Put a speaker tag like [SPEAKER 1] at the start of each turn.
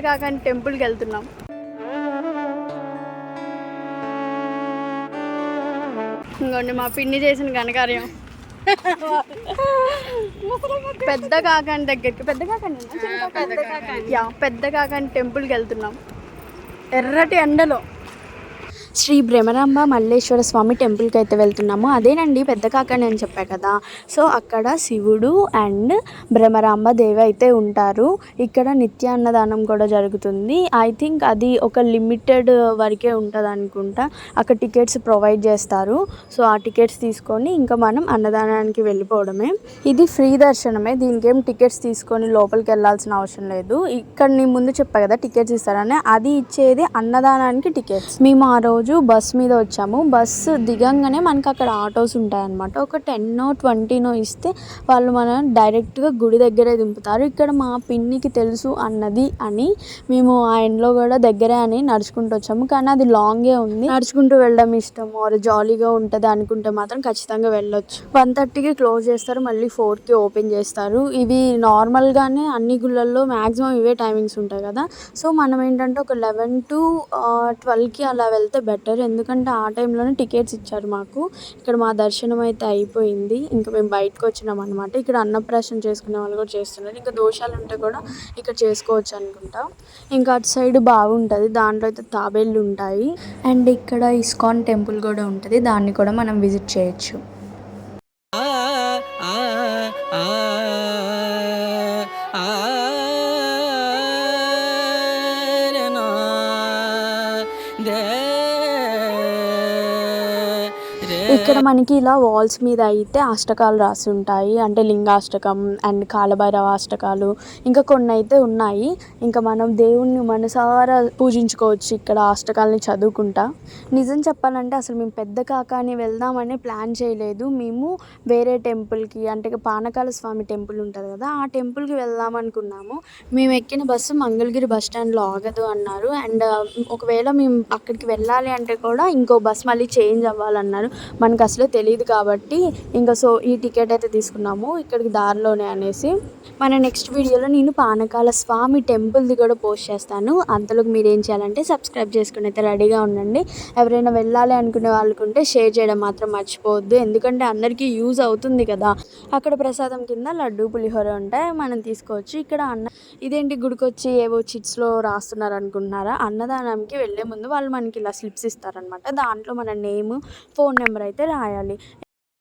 [SPEAKER 1] కాకండి టెంపుల్కి వెళ్తున్నాం. ఇంకోండి మా పిన్ని చేసిన ఘనకార్యం. పెద్ద కాకండి దగ్గరికి, పెద్ద కాకండి టెంపుల్కి వెళ్తున్నాం ఎర్రటి ఎండలో. శ్రీ భ్రమరాంబ మల్లేశ్వర స్వామి టెంపుల్కి అయితే వెళ్తున్నాము. అదేనండి పెద్ద కాకండి అని చెప్పా కదా. సో అక్కడ శివుడు అండ్ భ్రమరాంబ దేవి అయితే ఉంటారు. ఇక్కడ నిత్య అన్నదానం కూడా జరుగుతుంది. ఐ థింక్ అది ఒక లిమిటెడ్ వరకే ఉంటుంది అనుకుంటా. అక్కడ టికెట్స్ ప్రొవైడ్ చేస్తారు. సో ఆ టికెట్స్ తీసుకొని ఇంకా మనం అన్నదానానికి వెళ్ళిపోవడమే. ఇది ఫ్రీ దర్శనమే, దీనికి ఏం టికెట్స్ తీసుకొని లోపలికి వెళ్ళాల్సిన అవసరం లేదు. ఇక్కడ నీ ముందు చెప్పా కదా టికెట్స్ ఇస్తారని, అది ఇచ్చేది అన్నదానానికి టికెట్స్. మేము ఆ రోజు బస్ మీద వచ్చాము. బస్సు దిగంగానే మనకి అక్కడ ఆటోస్ ఉంటాయన్నమాట. ఒక 10-20 ఇస్తే వాళ్ళు మనం డైరెక్ట్గా గుడి దగ్గరే దింపుతారు. ఇక్కడ మా పిన్నికి తెలుసు అన్నది అని మేము ఆ ఎండ్లో కూడా దగ్గరే అని నడుచుకుంటూ వచ్చాము. కానీ అది లాంగే ఉంది. నడుచుకుంటూ వెళ్ళడం ఇష్టము, అది జాలీగా ఉంటుంది అనుకుంటే మాత్రం ఖచ్చితంగా వెళ్ళొచ్చు. 1:30కి క్లోజ్ చేస్తారు, మళ్ళీ 4కి ఓపెన్ చేస్తారు. ఇవి నార్మల్గానే అన్ని గుళ్ళల్లో మ్యాక్సిమం ఇవే టైమింగ్స్ ఉంటాయి కదా. సో మనం ఏంటంటే ఒక 11 to 12కి అలా వెళ్తే బెటర్. ఎందుకంటే ఆ టైంలోనే టికెట్స్ ఇచ్చారు మాకు. ఇక్కడ మా దర్శనం అయితే అయిపోయింది. ఇంకా మేము బయటకు వచ్చినాం అనమాట. ఇక్కడ అన్నప్రాశన చేసుకునే వాళ్ళు కూడా చేస్తున్నారు. ఇంకా దోషాలు ఉంటే కూడా ఇక్కడ చేసుకోవచ్చు అనుకుంటా. ఇంకా అటు సైడ్ బాగుంటుంది, దాంట్లో అయితే తాబేళ్ళు ఉంటాయి. అండ్ ఇక్కడ ఇస్కాన్ టెంపుల్ కూడా ఉంటుంది, దాన్ని కూడా మనం విజిట్ చేయొచ్చు. ఇక్కడ మనకి ఇలా వాల్స్ మీద అయితే అష్టకాలు రాసి ఉంటాయి. అంటే లింగాష్టకం అండ్ కాలభైరవ అష్టకాలు ఇంకా కొన్ని అయితే ఉన్నాయి. ఇంకా మనం దేవుణ్ణి మనసారా పూజించుకోవచ్చు ఇక్కడ అష్టకాలని చదువుకుంటా. నిజం చెప్పాలంటే అసలు మేము పెద్ద కాకాని వెళ్దామని ప్లాన్ చేయలేదు. మేము వేరే టెంపుల్కి, అంటే పానకాల స్వామి టెంపుల్ ఉంటుంది కదా, ఆ టెంపుల్కి వెళ్దాం అనుకున్నాము. మేము ఎక్కిన బస్సు మంగళగిరి బస్ స్టాండ్లో ఆగదు అన్నారు. అండ్ ఒకవేళ మేము అక్కడికి వెళ్ళాలి అంటే కూడా ఇంకో బస్ మళ్ళీ చేంజ్ అవ్వాలన్నారు. మనకు అసలు తెలియదు కాబట్టి ఇంకా సో ఈ టికెట్ అయితే తీసుకున్నాము ఇక్కడికి దారిలోనే అనేసి. మన నెక్స్ట్ వీడియోలో నేను పానకాల స్వామి టెంపుల్ది కూడా పోస్ట్ చేస్తాను. అంతలోకి మీరు ఏం చేయాలంటే సబ్స్క్రైబ్ చేసుకుని అయితే రెడీగా ఉండండి. ఎవరైనా వెళ్ళాలి అనుకునే వాళ్ళకుంటే షేర్ చేయడం మాత్రం మర్చిపోవద్దు, ఎందుకంటే అందరికీ యూజ్ అవుతుంది కదా. అక్కడ ప్రసాదం కింద లడ్డు పులిహోర ఉంటాయి, మనం తీసుకోవచ్చు. ఇక్కడ ఇదేంటి గుడికి వచ్చి ఏవో చిట్స్లో రాస్తున్నారు అనుకుంటున్నారా? అన్నదానంకి వెళ్ళే ముందు వాళ్ళు మనకి ఇలా స్లిప్స్ ఇస్తారనమాట. దాంట్లో మన నేమ్, ఫోన్ నెంబర్ అయితే రాయాలి.